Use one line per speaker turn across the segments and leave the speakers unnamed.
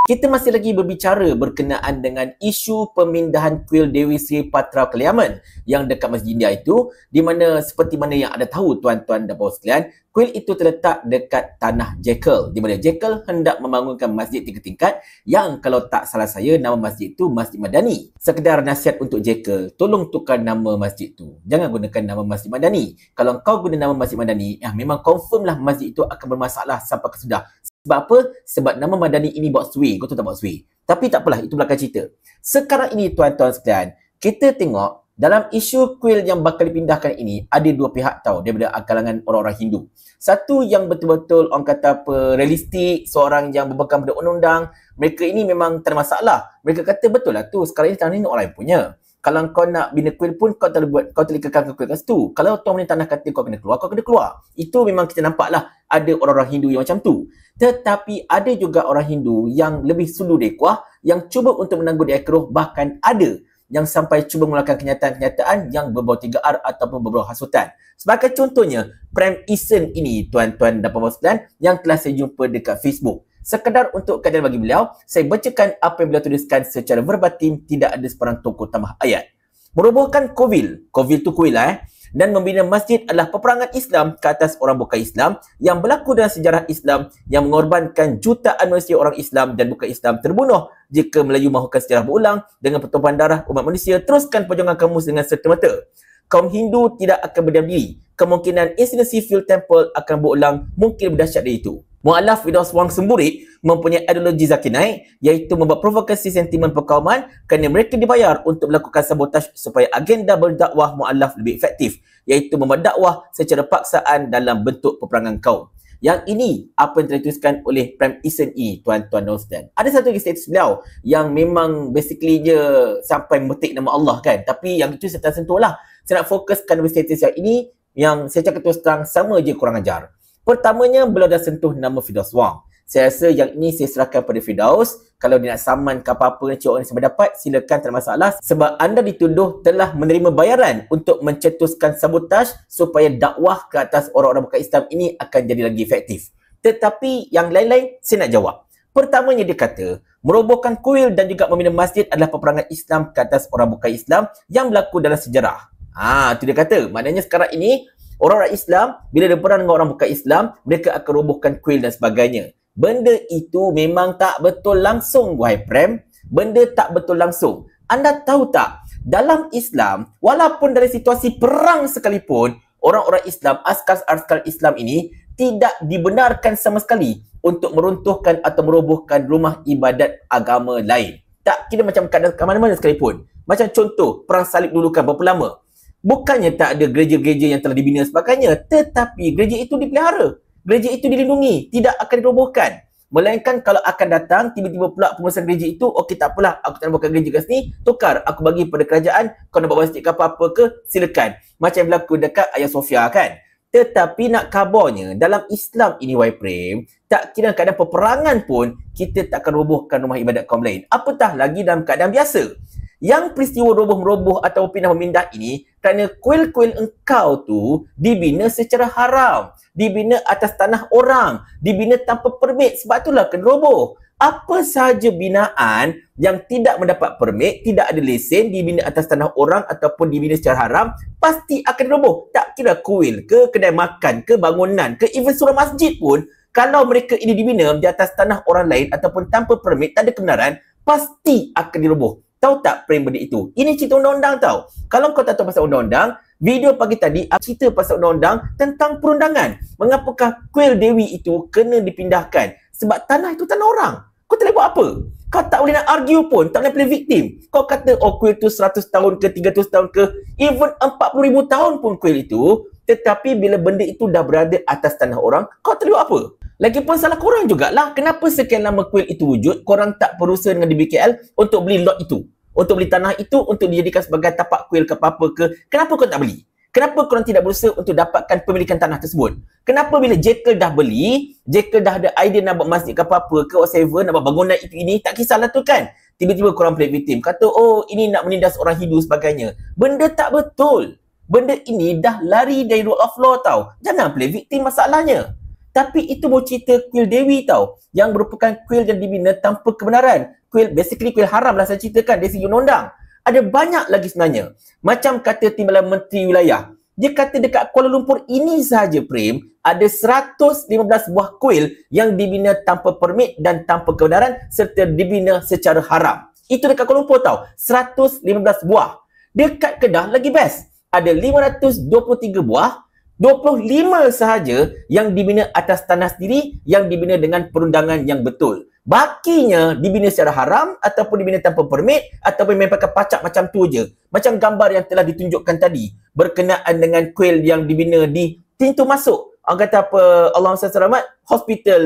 Kita masih lagi berbicara berkenaan dengan isu pemindahan kuil Dewi Sri Patra Kaliaman yang dekat Masjid India itu, di mana seperti mana yang anda tahu tuan-tuan dan puan sekalian, kuil itu terletak dekat tanah Jekyll, di mana Jekyll hendak membangunkan masjid 3 tingkat yang kalau tak salah saya nama masjid itu Masjid Madani. Sekedar nasihat untuk Jekyll, tolong tukar nama masjid itu. Jangan gunakan nama Masjid Madani. Kalau kau guna nama Masjid Madani, memang confirm lah masjid itu akan bermasalah sampai ke sudah. Sebab apa? Sebab nama Madani ini bawa sway. Kau tahu tak bawa sway? Tapi tak apalah, itu belakang cerita. Sekarang ini tuan-tuan sekalian, kita tengok dalam isu kuil yang bakal dipindahkan ini, ada dua pihak tau daripada kalangan orang-orang Hindu. Satu yang betul-betul orang kata apa, realistik, seorang yang berpegang pada undang-undang. Mereka ini memang tak ada masalah. Mereka kata betul lah tu, sekarang ini tanah ini orang yang punya. Kalau kau nak bina kuil pun kau tak boleh kekalkan kuil kat situ. Kalau tuan punya tanah kata kau kena keluar, kau kena keluar. Itu memang kita nampaklah ada orang-orang Hindu yang macam tu. Tetapi ada juga orang Hindu yang lebih sulu dekuah, yang cuba untuk menangguh diakroh, bahkan ada yang sampai cuba mengeluarkan kenyataan-kenyataan yang berbau 3R ataupun berbau hasutan. Sebagai contohnya, Prem Isen ini tuan-tuan dan puan-puan sekalian yang telah saya jumpa dekat Facebook. Sekedar untuk keadaan bagi beliau, saya bacakan apa yang beliau tuliskan secara verbatim, tidak ada sebarang tokoh tambah ayat. Merobohkan Kovil tu kuil dan membina masjid adalah peperangan Islam ke atas orang bukan Islam yang berlaku dalam sejarah Islam yang mengorbankan jutaan manusia orang Islam dan bukan Islam terbunuh. Jika Melayu mahukan sejarah berulang dengan pertumpahan darah umat manusia, teruskan perjuangan kamu dengan serta-merta. Kaum Hindu tidak akan berdiam diri. Kemungkinan insiden sivil temple akan berulang mungkin lebih dahsyat dari itu. Mu'allaf Firdaus Wang Semburit mempunyai ideologi Zakir Naik, iaitu membuat provokasi sentimen perkauman kerana mereka dibayar untuk melakukan sabotaj supaya agenda berdakwah mu'allaf lebih efektif, iaitu membuat dakwah secara paksaan dalam bentuk peperangan kaum. Yang ini apa yang dituliskan oleh Prem Isen ini, tuan-tuan dan puan. Ada satu lagi status beliau yang memang basically je sampai memetik nama Allah kan, tapi yang itu saya tak sentuh lah. Saya nak fokuskan status yang ini yang saya cakap terus terang sama je kurang ajar. Pertamanya, beliau dah sentuh nama Firdaus Wang. Saya rasa yang ini saya serahkan pada Firdaus. Kalau dia nak saman ke apa-apa yang cik orang dapat, silakan, tak ada masalah. Sebab anda dituduh telah menerima bayaran untuk mencetuskan sabotaj supaya dakwah ke atas orang-orang bukan Islam ini akan jadi lagi efektif. Tetapi yang lain-lain saya nak jawab. Pertamanya dia kata, merobohkan kuil dan juga membina masjid adalah peperangan Islam ke atas orang bukan Islam yang berlaku dalam sejarah. Itu dia kata. Maknanya sekarang ini, orang-orang Islam, bila dia perang dengan orang bukan Islam, mereka akan robohkan kuil dan sebagainya. Benda itu memang tak betul langsung, wahai Prem. Benda tak betul langsung. Anda tahu tak, dalam Islam, walaupun dari situasi perang sekalipun, orang-orang Islam, askar-askar Islam ini, tidak dibenarkan sama sekali untuk meruntuhkan atau merobohkan rumah ibadat agama lain. Tak kira macam keadaan ke mana-mana sekalipun. Macam contoh, perang salib dulu kan berapa lama? Bukannya tak ada gereja-gereja yang telah dibina sebagainya, tetapi gereja itu dipelihara. Gereja itu dilindungi, tidak akan dirobohkan. Melainkan kalau akan datang, tiba-tiba pula pengurusan gereja itu, okey tak apalah, aku tak nak buka gereja kat sini, tukar, aku bagi pada kerajaan, kau nak buat masjid ke apa-apa ke, silakan. Macam yang berlaku dekat Hagia Sophia kan. Tetapi nak kabarnya, dalam Islam ini, wahai Prem, tak kira keadaan peperangan pun, kita tak akan robohkan rumah ibadat kaum lain. Apatah lagi dalam keadaan biasa. Yang peristiwa roboh-meroboh atau pindah-memindah ini kerana kuil-kuil engkau tu dibina secara haram, dibina atas tanah orang, dibina tanpa permit, sebab itulah kena roboh. Apa sahaja binaan yang tidak mendapat permit, tidak ada lesen, dibina atas tanah orang ataupun dibina secara haram, pasti akan roboh. Tak kira kuil ke, kedai makan ke, bangunan ke, even surau masjid pun, kalau mereka ini dibina di atas tanah orang lain ataupun tanpa permit, tak ada kebenaran, pasti akan diroboh. Tahu tak Prem benda itu? Ini cerita undang-undang tau. Kalau kau tak tahu pasal undang-undang, video pagi tadi cerita pasal undang-undang tentang perundangan. Mengapakah kuil Dewi itu kena dipindahkan? Sebab tanah itu tanah orang. Kau tak boleh buat apa? Kau tak boleh nak argue pun, tak boleh play victim. Kau kata, kuil itu 100 tahun ke, 300 tahun ke, even 40,000 tahun pun kuil itu, tetapi bila benda itu dah berada atas tanah orang, kau tak boleh buat apa? Lagipun salah korang jugalah. Kenapa sekian lama kuil itu wujud, korang tak berusaha dengan DBKL untuk beli lot itu? Untuk beli tanah itu, untuk dijadikan sebagai tapak kuil ke apa-apa ke. Kenapa korang tak beli? Kenapa korang tidak berusaha untuk dapatkan pemilikan tanah tersebut? Kenapa bila Jekyll dah beli, Jekyll dah ada idea nak buat masjid ke apa-apa ke, whatever, nak buat bangunan itu ini, tak kisahlah tu kan. Tiba-tiba korang play victim. Kata, ini nak menindas orang Hindu sebagainya. Benda tak betul. Benda ini dah lari dari rule of law tau. Jangan play victim masalahnya. Tapi itu mau cerita kuil Dewi tau, yang merupakan kuil yang dibina tanpa kebenaran. Basically kuil haram lah saya ceritakan dari segi undang-undang. Ada banyak lagi sebenarnya. Macam kata Timbalan Menteri Wilayah, dia kata dekat Kuala Lumpur ini sahaja, Prem, ada 115 buah kuil yang dibina tanpa permit dan tanpa kebenaran serta dibina secara haram. Itu dekat Kuala Lumpur tau, 115 buah. Dekat Kedah lagi best, ada 523 buah, 25 sahaja yang dibina atas tanah sendiri, yang dibina dengan perundangan yang betul. Bakinya dibina secara haram ataupun dibina tanpa permit ataupun memang pakai pacak macam tu je. Macam gambar yang telah ditunjukkan tadi berkenaan dengan kuil yang dibina di pintu masuk, orang kata apa, Allahumma salli selamat, hospital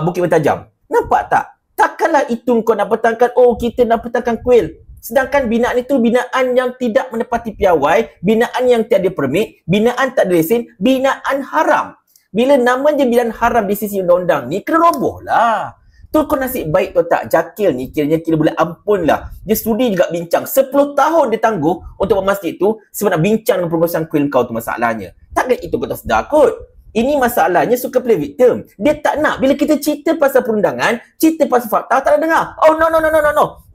Bukit Mentajam. Nampak tak? Takkanlah itu kau nak petangkan, oh kita nak petangkan kuil. Sedangkan binaan itu binaan yang tidak menepati piawai, binaan yang tiada permit, binaan tak ada lesen, binaan haram. Bila namanya binaan haram di sisi undang-undang ni, kena roboh lah. Tu kau nasib baik tu tak, Jakil ni kira boleh ampun lah. Dia sudi juga bincang. 10 tahun dia tangguh untuk masjid tu sebab nak bincang dengan perumusan kuil kau tu masalahnya. Takkan itu kau tak sedar kot. Ini masalahnya suka play victim. Dia tak nak. Bila kita cerita pasal perundangan, cerita pasal fakta, tak nak dengar. Oh no.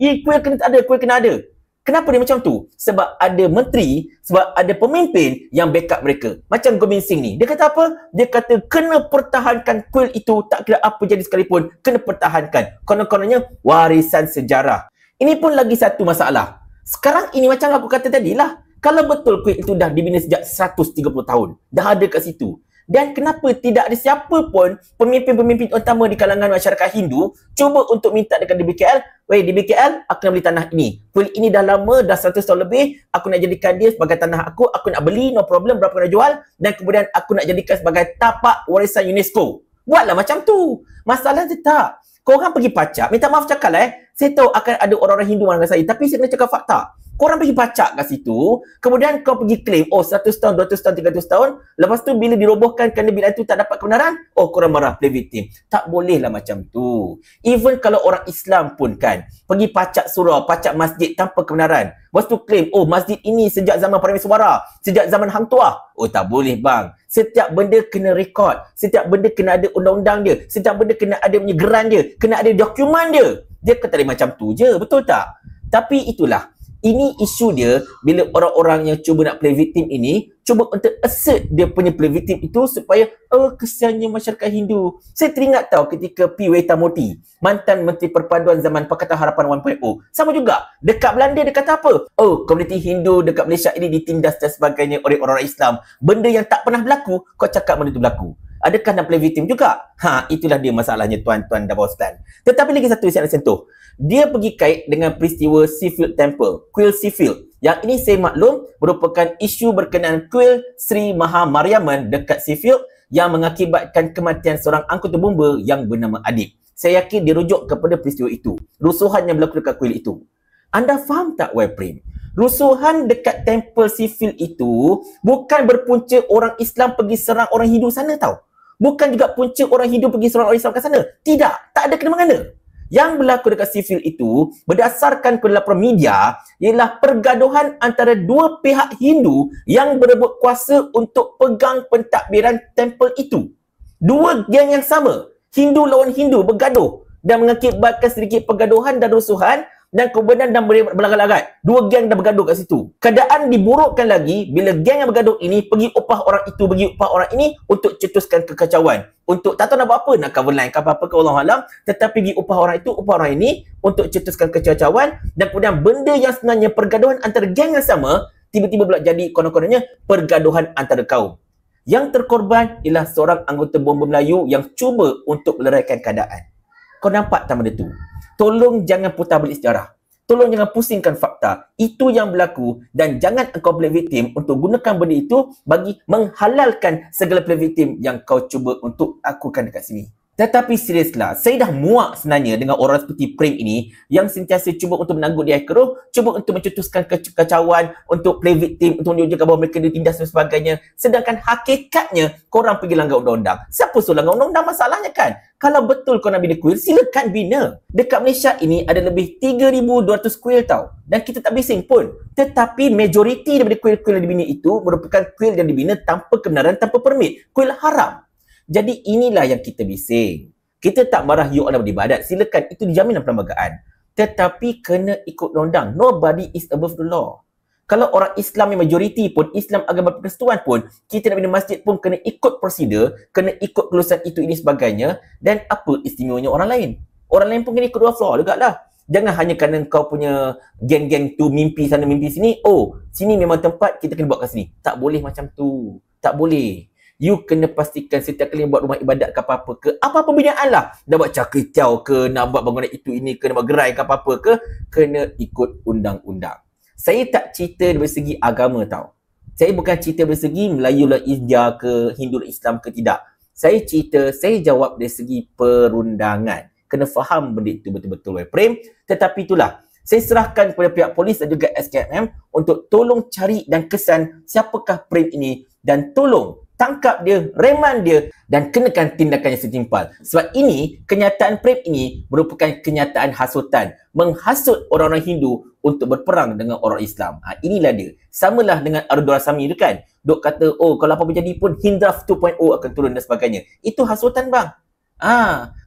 Kuil kena ada, kuil kena ada. Kenapa dia macam tu? Sebab ada menteri, sebab ada pemimpin yang backup mereka. Macam Gobind Singh ni. Dia kata apa? Dia kata kena pertahankan kuil itu, tak kira apa jadi sekalipun, kena pertahankan. Konon-kononnya warisan sejarah. Ini pun lagi satu masalah. Sekarang ini macam aku kata tadi lah. Kalau betul kuil itu dah dibina sejak 130 tahun, dah ada kat situ. Dan kenapa tidak ada siapa pun pemimpin-pemimpin utama di kalangan masyarakat Hindu cuba untuk minta dekat DBKL, weh DBKL, aku nak beli tanah ini. Kuil ini dah lama, dah 100 tahun lebih, aku nak jadikan dia sebagai tanah aku nak beli, no problem, berapa nak jual, dan kemudian aku nak jadikan sebagai tapak warisan UNESCO. Buatlah macam tu. Masalah dia tak. Korang pergi pacak, minta maaf cakap lah saya tahu akan ada orang-orang Hindu marah dengan saya, tapi saya kena cakap fakta. Korang pergi pacak kat situ, kemudian kau pergi claim, oh 100 tahun, 200 tahun, 300 tahun, lepas tu bila dirobohkan kerana bila itu tak dapat kebenaran, oh korang marah, play victim. Tak bolehlah macam tu. Even kalau orang Islam pun kan, pergi pacak surau, pacak masjid tanpa kebenaran, lepas tu claim, oh masjid ini sejak zaman Parameswara, sejak zaman Hang Tuah. Oh tak boleh bang. Setiap benda kena rekod, setiap benda kena ada undang-undang dia, setiap benda kena ada punya geran dia, kena ada dokumen dia. Dia kata dia macam tu je, betul tak? Tapi itulah, ini isu dia bila orang-orang yang cuba nak play victim ini cuba untuk assert dia punya play victim itu supaya kesiannya masyarakat Hindu. Saya teringat tahu ketika P. Wetamurti, mantan Menteri Perpaduan zaman Pakatan Harapan 1.0, sama juga dekat Belanda dia kata apa? Oh, komuniti Hindu dekat Malaysia ini ditindas dan sebagainya oleh orang-orang Islam. Benda yang tak pernah berlaku, kau cakap benda itu berlaku. Adakah nak play victim juga? Itulah dia masalahnya tuan-tuan dan puan-puan. Tetapi lagi satu yang saya nak sentuh. Dia pergi kait dengan peristiwa Seafield Temple, kuil Seafield. Yang ini saya maklum merupakan isu berkenaan kuil Sri Maha Mariamman dekat Seafield yang mengakibatkan kematian seorang anggota bomba yang bernama Adib. Saya yakin dia rujuk kepada peristiwa itu. Rusuhan yang berlaku dekat kuil itu. Anda faham tak, Prem? Rusuhan dekat Temple Seafield itu bukan berpunca orang Islam pergi serang orang Hindu sana tau. Bukan juga punca orang Hindu pergi serang orang Islam kat sana. Tidak, tak ada kena-mengena. Yang berlaku dekat Seafield itu berdasarkan laporan media ialah pergaduhan antara dua pihak Hindu yang berebut kuasa untuk pegang pentadbiran temple itu. Dua geng yang sama, Hindu lawan Hindu bergaduh dan mengakibatkan sedikit pergaduhan dan rusuhan dan kemudian dah berlagat-lagat. Dua geng dah bergaduh kat situ. Keadaan diburukkan lagi bila geng yang bergaduh ini pergi upah orang itu, pergi upah orang ini untuk cetuskan kekacauan. Untuk tak tahu nak buat apa, nak cover line ke apa-apa ke Allahualam, tetapi pergi upah orang itu, upah orang ini untuk cetuskan kekacauan dan kemudian benda yang sebenarnya pergaduhan antara geng yang sama tiba-tiba pula jadi konon-kononnya pergaduhan antara kaum. Yang terkorban ialah seorang anggota bomba Melayu yang cuba untuk meleraikan keadaan. Kau nampak tak benda tu? Tolong jangan putar balik sejarah. Tolong jangan pusingkan fakta. Itu yang berlaku dan jangan engkau play victim untuk gunakan benda itu bagi menghalalkan segala play victim yang kau cuba untuk lakukan dekat sini. Tetapi seriuslah, saya dah muak sebenarnya dengan orang seperti Prem ini yang sentiasa cuba untuk menanggut di air keruh, cuba untuk mencetuskan kekacauan, untuk play victim, untuk menunjukkan bahawa mereka ditindas dan sebagainya. Sedangkan hakikatnya, korang pergi langgar undang-undang. Siapa suruh langgar undang-undang masalahnya kan? Kalau betul kau nak bina kuil, silakan bina. Dekat Malaysia ini ada lebih 3,200 kuil tau. Dan kita tak bising pun. Tetapi majoriti daripada kuil-kuil yang dibina itu merupakan kuil yang dibina tanpa kebenaran, tanpa permit. Kuil haram. Jadi inilah yang kita bising. Kita tak marah you orang beribadat. Silakan, itu dijamin dalam perlembagaan. Tetapi kena ikut undang. Nobody is above the law. Kalau orang Islam yang majoriti pun, Islam agama persekutuan pun, kita nak bina masjid pun kena ikut prosedur, kena ikut kelulusan itu ini sebagainya. Dan apa istimewanya orang lain? Orang lain pun kena ikut dua floor juga lah. Jangan hanya kerana kau punya geng-geng tu mimpi sana mimpi sini, oh sini memang tempat, kita kena buat kat sini. Tak boleh macam tu. Tak boleh. You kena pastikan setiap kali buat rumah ibadat ke apa-apa ke, apa-apa binaan lah. Nak buat cakritau ke, nak buat bangunan itu ini ke, nak buat gerai ke apa-apa ke, kena ikut undang-undang. Saya tak cerita dari segi agama tau. Saya bukan cerita dari segi Melayu lah India ke, Hindu Islam ke, tidak. Saya jawab dari segi perundangan. Kena faham benda itu betul-betul Prem. Tetapi itulah, saya serahkan kepada pihak polis dan juga SKMM untuk tolong cari dan kesan siapakah Prem ini dan tolong tangkap dia, remand dia dan kenakan tindakan yang setimpal. Sebab ini, kenyataan Prem ini merupakan kenyataan hasutan. Menghasut orang-orang Hindu untuk berperang dengan orang Islam. Inilah dia. Samalah dengan Ardul Rasami tu kan. Dok kata, oh kalau apa berjadi pun Hindraf 2.0 akan turun dan sebagainya. Itu hasutan bang.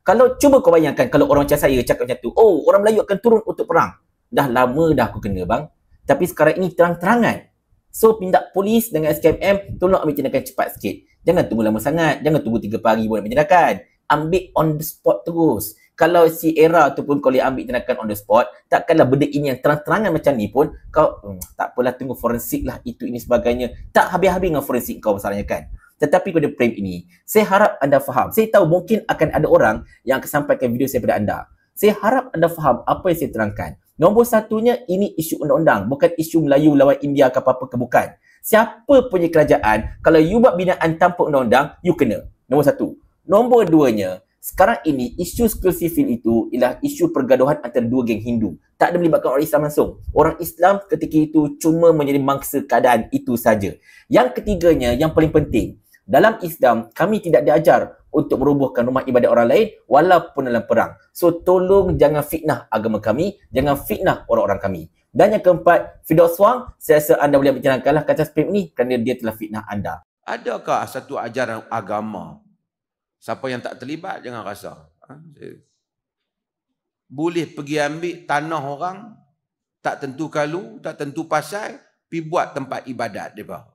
Kalau cuba kau bayangkan kalau orang macam saya cakap macam tu, oh orang Melayu akan turun untuk perang. Dah lama dah aku kena bang. Tapi sekarang ini terang-terangan. So, pindah polis dengan SKMM, tolong ambil tindakan cepat sikit. Jangan tunggu lama sangat. Jangan tunggu 3 pagi buat tindakan. Ambil on the spot terus. Kalau si era tu pun kau boleh ambil tindakan on the spot, takkanlah benda ini yang terang-terangan macam ni pun, kau, tak apalah tunggu forensik lah, itu ini sebagainya. Tak habis-habis dengan forensik kau masalahnya kan. Tetapi pada Prem ini, saya harap anda faham. Saya tahu mungkin akan ada orang yang akan sampaikan video saya pada anda. Saya harap anda faham apa yang saya terangkan. Nombor satunya, ini isu undang-undang. Bukan isu Melayu lawan India ke apa-apa ke, bukan. Siapa punya kerajaan, kalau you buat binaan tanpa undang-undang, you kena. Nombor satu. Nombor duanya, sekarang ini isu skill civil itu ialah isu pergaduhan antara dua geng Hindu. Tak ada melibatkan orang Islam langsung. Orang Islam ketika itu cuma menjadi mangsa keadaan itu saja. Yang ketiganya, yang paling penting, dalam Islam, kami tidak diajar untuk merobohkan rumah ibadat orang lain walaupun dalam perang. So, tolong jangan fitnah agama kami, jangan fitnah orang-orang kami. Dan yang keempat, Firdaus Wang, saya rasa anda boleh berjalankanlah kata Prem ni kerana dia telah fitnah anda.
Adakah satu ajaran agama, siapa yang tak terlibat jangan rasa boleh pergi ambil tanah orang, tak tentu kalu, tak tentu pasal, pergi buat tempat ibadat mereka.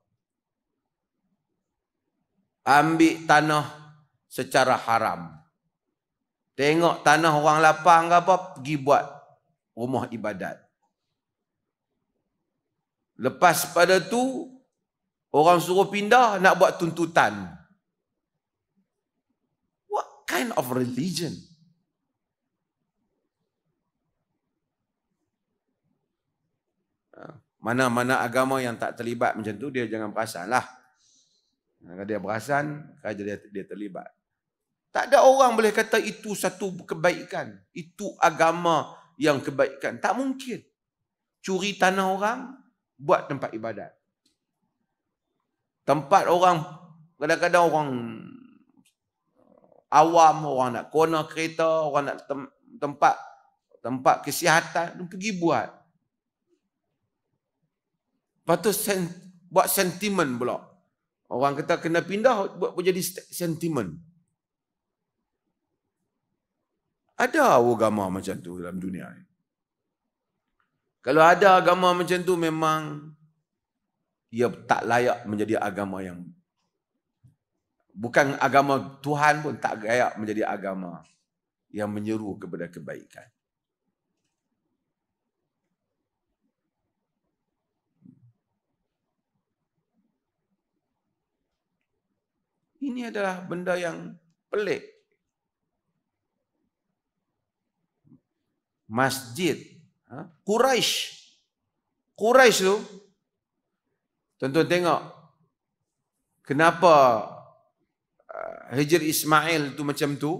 Ambil tanah secara haram. Tengok tanah orang lapang ke apa, pergi buat rumah ibadat. Lepas pada tu, orang suruh pindah, nak buat tuntutan. What kind of religion? Mana-mana agama yang tak terlibat macam tu, dia jangan perasan lah. Kalau dia perasan, kerja dia terlibat. Tak ada orang boleh kata itu satu kebaikan. Itu agama yang kebaikan. Tak mungkin. Curi tanah orang, buat tempat ibadat. Tempat orang, kadang-kadang orang awam, orang nak corner kereta, orang nak tempat kesihatan, pergi buat. Lepas tu buat sentimen pula. Orang kata kena pindah, buat jadi sentimen. Ada agama macam tu dalam dunia ni. Kalau ada agama macam tu, memang ia tak layak menjadi agama yang, bukan agama Tuhan pun, tak layak menjadi agama yang menyeru kepada kebaikan. Ini adalah benda yang pelik. Masjid Quraisy tu, tuan-tuan tengok kenapa Hijri Ismail tu macam tu.